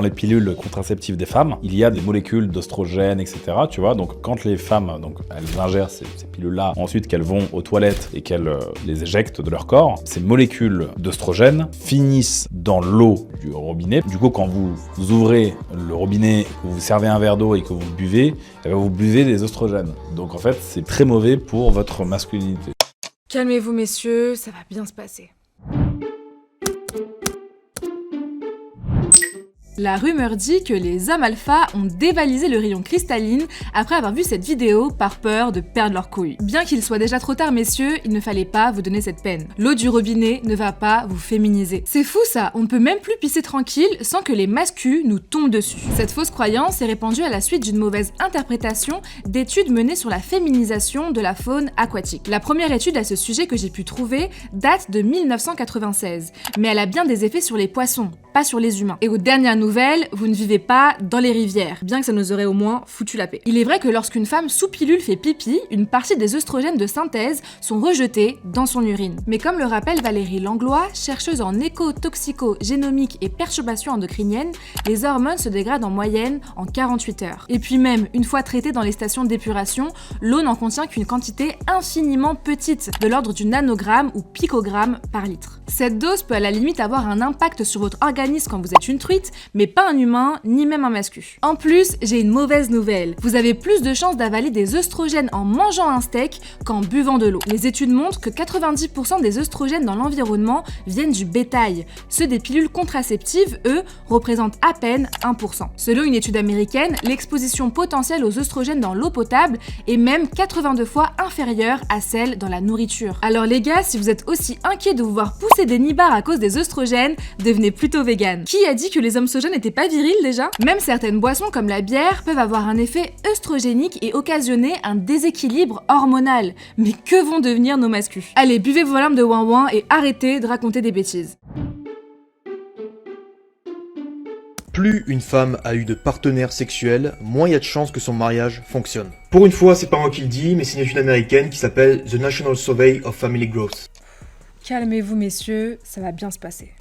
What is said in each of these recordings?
les pilules contraceptives des femmes, il y a des molécules d'oestrogène, etc. Tu vois, donc quand les femmes, donc elles ingèrent ces pilules-là, ensuite qu'elles vont aux toilettes et qu'elles les éjectent de leur corps, ces molécules d'oestrogène finissent dans l'eau du robinet. Du coup, quand vous ouvrez le robinet, que vous servez un verre d'eau et que vous buvez, vous buvez des oestrogènes. Donc en fait, c'est très mauvais pour votre masculinité. Calmez-vous messieurs, ça va bien se passer. La rumeur dit que les hommes alpha ont dévalisé le rayon cristalline après avoir vu cette vidéo par peur de perdre leurs couilles. Bien qu'il soit déjà trop tard messieurs, il ne fallait pas vous donner cette peine. L'eau du robinet ne va pas vous féminiser. C'est fou ça, on ne peut même plus pisser tranquille sans que les mascus nous tombent dessus. Cette fausse croyance est répandue à la suite d'une mauvaise interprétation d'études menées sur la féminisation de la faune aquatique. La première étude à ce sujet que j'ai pu trouver date de 1996, mais elle a bien des effets sur les poissons, pas sur les humains. Et aux dernières nouvelles, vous ne vivez pas dans les rivières, bien que ça nous aurait au moins foutu la paix. Il est vrai que lorsqu'une femme sous pilule fait pipi, une partie des œstrogènes de synthèse sont rejetés dans son urine. Mais comme le rappelle Valérie Langlois, chercheuse en éco-toxico-génomique et perturbations endocriniennes, les hormones se dégradent en moyenne en 48 heures. Et puis même, une fois traitée dans les stations d'épuration, l'eau n'en contient qu'une quantité infiniment petite, de l'ordre du nanogramme ou picogramme par litre. Cette dose peut à la limite avoir un impact sur votre organisme quand vous êtes une truite, mais pas un humain, ni même un mascu. En plus, j'ai une mauvaise nouvelle. Vous avez plus de chances d'avaler des œstrogènes en mangeant un steak qu'en buvant de l'eau. Les études montrent que 90% des œstrogènes dans l'environnement viennent du bétail. Ceux des pilules contraceptives, eux, représentent à peine 1%. Selon une étude américaine, l'exposition potentielle aux œstrogènes dans l'eau potable est même 82 fois inférieure à celle dans la nourriture. Alors les gars, si vous êtes aussi inquiets de vous voir pousser des nibards à cause des œstrogènes, devenez plutôt vegan. Qui a dit que les hommes soja n'étaient pas virils déjà? Même certaines boissons comme la bière peuvent avoir un effet œstrogénique et occasionner un déséquilibre hormonal. Mais que vont devenir nos mascus? Allez, buvez vos larmes de ouin-ouin et arrêtez de raconter des bêtises. Plus une femme a eu de partenaires sexuels, moins il y a de chances que son mariage fonctionne. Pour une fois, c'est pas moi qui le dis, mais c'est une étude américaine qui s'appelle The National Survey of Family Growth. Calmez-vous messieurs, ça va bien se passer.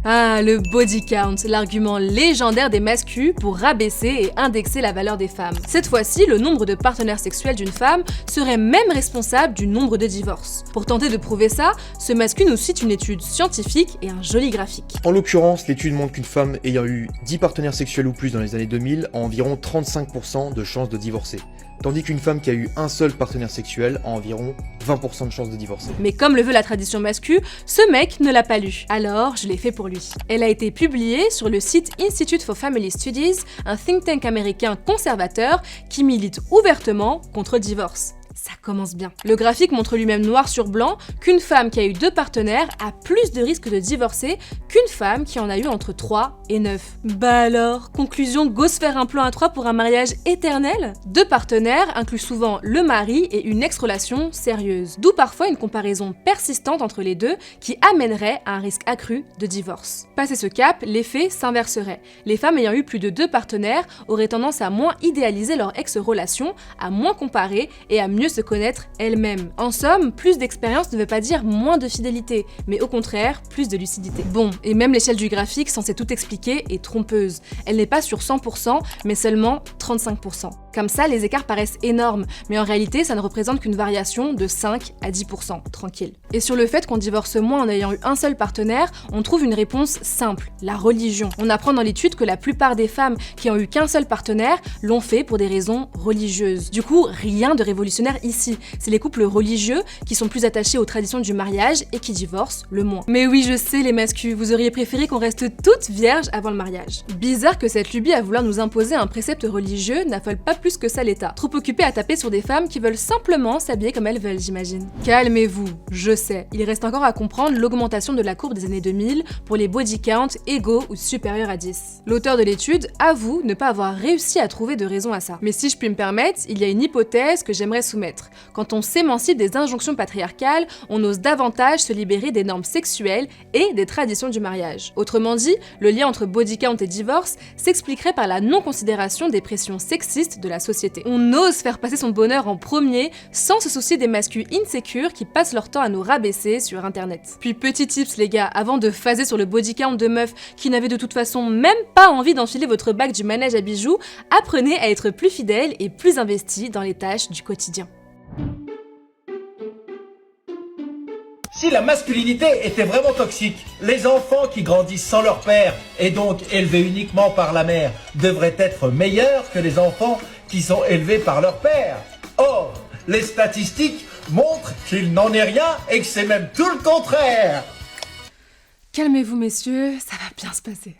Ah, le body count, l'argument légendaire des mascus pour rabaisser et indexer la valeur des femmes. Cette fois-ci, le nombre de partenaires sexuels d'une femme serait même responsable du nombre de divorces. Pour tenter de prouver ça, ce mascu nous cite une étude scientifique et un joli graphique. En l'occurrence, l'étude montre qu'une femme ayant eu 10 partenaires sexuels ou plus dans les années 2000 a environ 35% de chances de divorcer. Tandis qu'une femme qui a eu un seul partenaire sexuel a environ 20% de chances de divorcer. Mais comme le veut la tradition mascu, ce mec ne l'a pas lu. Alors, je l'ai fait pour lui. Elle a été publiée sur le site Institute for Family Studies, un think tank américain conservateur qui milite ouvertement contre le divorce. Ça commence bien. Le graphique montre lui-même noir sur blanc qu'une femme qui a eu 2 partenaires a plus de risques de divorcer qu'une femme qui en a eu entre 3 et 9. Bah alors, conclusion, go se faire un plan à 3 pour un mariage éternel? 2 partenaires incluent souvent le mari et une ex-relation sérieuse. D'où parfois une comparaison persistante entre les deux qui amènerait à un risque accru de divorce. Passé ce cap, l'effet s'inverserait. Les femmes ayant eu plus de 2 partenaires auraient tendance à moins idéaliser leur ex-relation, à moins comparer et à mieux se connaître elles-mêmes. En somme, plus d'expérience ne veut pas dire moins de fidélité, mais au contraire, plus de lucidité. Bon, et même l'échelle du graphique censée tout expliquer est trompeuse. Elle n'est pas sur 100%, mais seulement 35%. Comme ça, les écarts paraissent énormes, mais en réalité, ça ne représente qu'une variation de 5 à 10%, tranquille. Et sur le fait qu'on divorce moins en ayant eu un seul partenaire, on trouve une réponse simple, la religion. On apprend dans l'étude que la plupart des femmes qui ont eu qu'un seul partenaire l'ont fait pour des raisons religieuses. Du coup, rien de révolutionnaire ici. C'est les couples religieux qui sont plus attachés aux traditions du mariage et qui divorcent le moins. Mais oui, je sais les mascus, vous auriez préféré qu'on reste toutes vierges avant le mariage. Bizarre que cette lubie à vouloir nous imposer un précepte religieux n'affole pas plus que ça l'État. Trop occupé à taper sur des femmes qui veulent simplement s'habiller comme elles veulent, j'imagine. Calmez-vous, je sais. Il reste encore à comprendre l'augmentation de la courbe des années 2000 pour les body count égaux ou supérieurs à 10. L'auteur de l'étude avoue ne pas avoir réussi à trouver de raison à ça. Mais si je puis me permettre, il y a une hypothèse que j'aimerais soumettre. Quand on s'émancipe des injonctions patriarcales, on ose davantage se libérer des normes sexuelles et des traditions du mariage. Autrement dit, le lien entre body count et divorce s'expliquerait par la non-considération des pressions sexistes de la la société. On ose faire passer son bonheur en premier sans se soucier des masculins insécures qui passent leur temps à nous rabaisser sur internet. Puis petit tips les gars, avant de phaser sur le body count de meufs qui n'avaient de toute façon même pas envie d'enfiler votre bac du manège à bijoux, apprenez à être plus fidèle et plus investi dans les tâches du quotidien. Si la masculinité était vraiment toxique, les enfants qui grandissent sans leur père et donc élevés uniquement par la mère devraient être meilleurs que les enfants qui sont élevés par leur père. Or, les statistiques montrent qu'il n'en est rien et que c'est même tout le contraire. Calmez-vous messieurs, ça va bien se passer.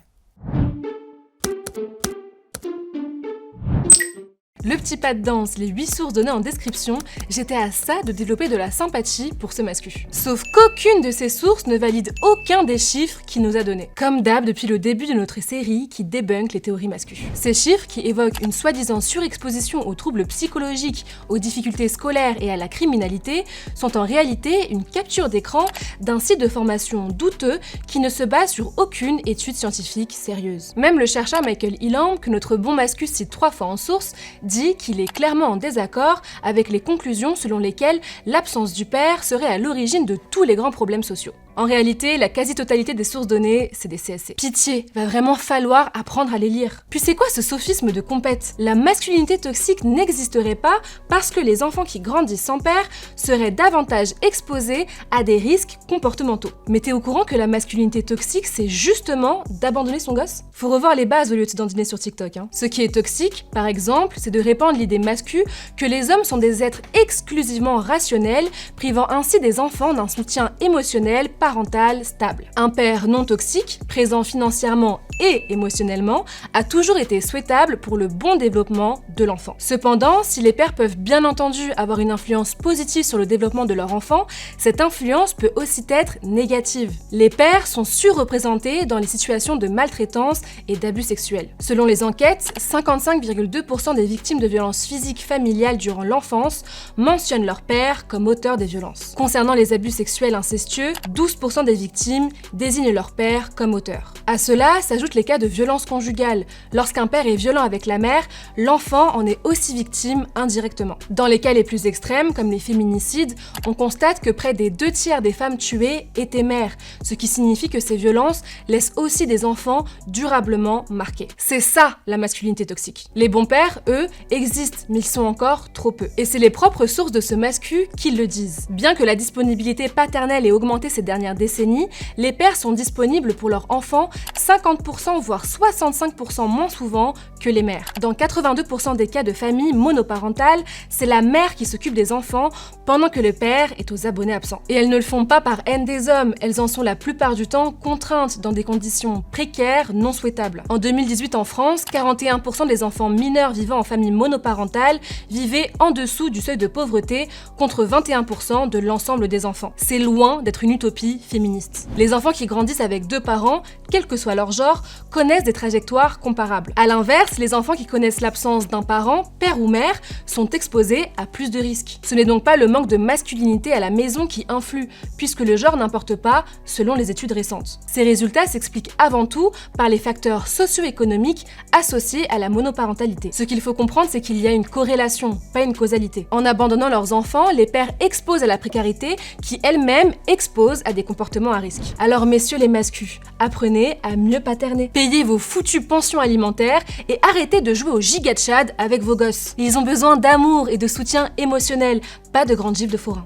Le petit pas de danse, les 8 sources données en description, j'étais à ça de développer de la sympathie pour ce mascu. Sauf qu'aucune de ces sources ne valide aucun des chiffres qu'il nous a donnés. Comme d'hab depuis le début de notre série qui débunk les théories mascu. Ces chiffres, qui évoquent une soi-disant surexposition aux troubles psychologiques, aux difficultés scolaires et à la criminalité, sont en réalité une capture d'écran d'un site de formation douteux qui ne se base sur aucune étude scientifique sérieuse. Même le chercheur Michael Elam, que notre bon mascu cite 3 fois en source, dit qu'il est clairement en désaccord avec les conclusions selon lesquelles l'absence du père serait à l'origine de tous les grands problèmes sociaux. En réalité, la quasi-totalité des sources données, c'est des CSC. Pitié, va vraiment falloir apprendre à les lire. Puis c'est quoi ce sophisme de compète? La masculinité toxique n'existerait pas parce que les enfants qui grandissent sans père seraient davantage exposés à des risques comportementaux. Mais t'es au courant que la masculinité toxique, c'est justement d'abandonner son gosse? Faut revoir les bases au lieu de se dandiner sur TikTok. Ce qui est toxique, par exemple, c'est de répandre l'idée mascu que les hommes sont des êtres exclusivement rationnels, privant ainsi des enfants d'un soutien émotionnel, parental stable. Un père non toxique, présent financièrement et émotionnellement, a toujours été souhaitable pour le bon développement de l'enfant. Cependant, si les pères peuvent bien entendu avoir une influence positive sur le développement de leur enfant, cette influence peut aussi être négative. Les pères sont surreprésentés dans les situations de maltraitance et d'abus sexuels. Selon les enquêtes, 55,2% des victimes de violences physiques familiales durant l'enfance mentionnent leur père comme auteur des violences. Concernant les abus sexuels incestueux, 12% des victimes désignent leur père comme auteur. À cela s'ajoutent les cas de violence conjugale. Lorsqu'un père est violent avec la mère, l'enfant en est aussi victime indirectement. Dans les cas les plus extrêmes, comme les féminicides, on constate que près des 2/3 des femmes tuées étaient mères, ce qui signifie que ces violences laissent aussi des enfants durablement marqués. C'est ça la masculinité toxique. Les bons pères, eux, existent, mais ils sont encore trop peu. Et c'est les propres sources de ce mascu qui le disent. Bien que la disponibilité paternelle ait augmenté ces dernières décennies, les pères sont disponibles pour leurs enfants 50% voire 65% moins souvent que les mères. Dans 82% des cas de familles monoparentales, c'est la mère qui s'occupe des enfants pendant que le père est aux abonnés absents. Et elles ne le font pas par haine des hommes, elles en sont la plupart du temps contraintes dans des conditions précaires, non souhaitables. En 2018 en France, 41% des enfants mineurs vivant en famille monoparentale vivaient en dessous du seuil de pauvreté contre 21% de l'ensemble des enfants. C'est loin d'être une utopie féministe. Les enfants qui grandissent avec 2 parents, quel que soit leur genre, connaissent des trajectoires comparables. À l'inverse, les enfants qui connaissent l'absence d'un parent, père ou mère, sont exposés à plus de risques. Ce n'est donc pas le manque de masculinité à la maison qui influe, puisque le genre n'importe pas selon les études récentes. Ces résultats s'expliquent avant tout par les facteurs socio-économiques associés à la monoparentalité. Ce qu'il faut comprendre, c'est qu'il y a une corrélation, pas une causalité. En abandonnant leurs enfants, les pères exposent à la précarité qui elle-même expose à des comportements à risque. Alors messieurs les mascus, apprenez à mieux paterner. Payez vos foutues pensions alimentaires et arrêtez de jouer au giga tchad avec vos gosses. Ils ont besoin d'amour et de soutien émotionnel, pas de grandes gifles de forain.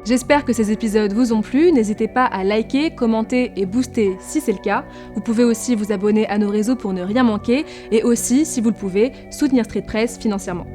J'espère que ces épisodes vous ont plu, n'hésitez pas à liker, commenter et booster si c'est le cas. Vous pouvez aussi vous abonner à nos réseaux pour ne rien manquer et aussi, si vous le pouvez, soutenir Street Press financièrement.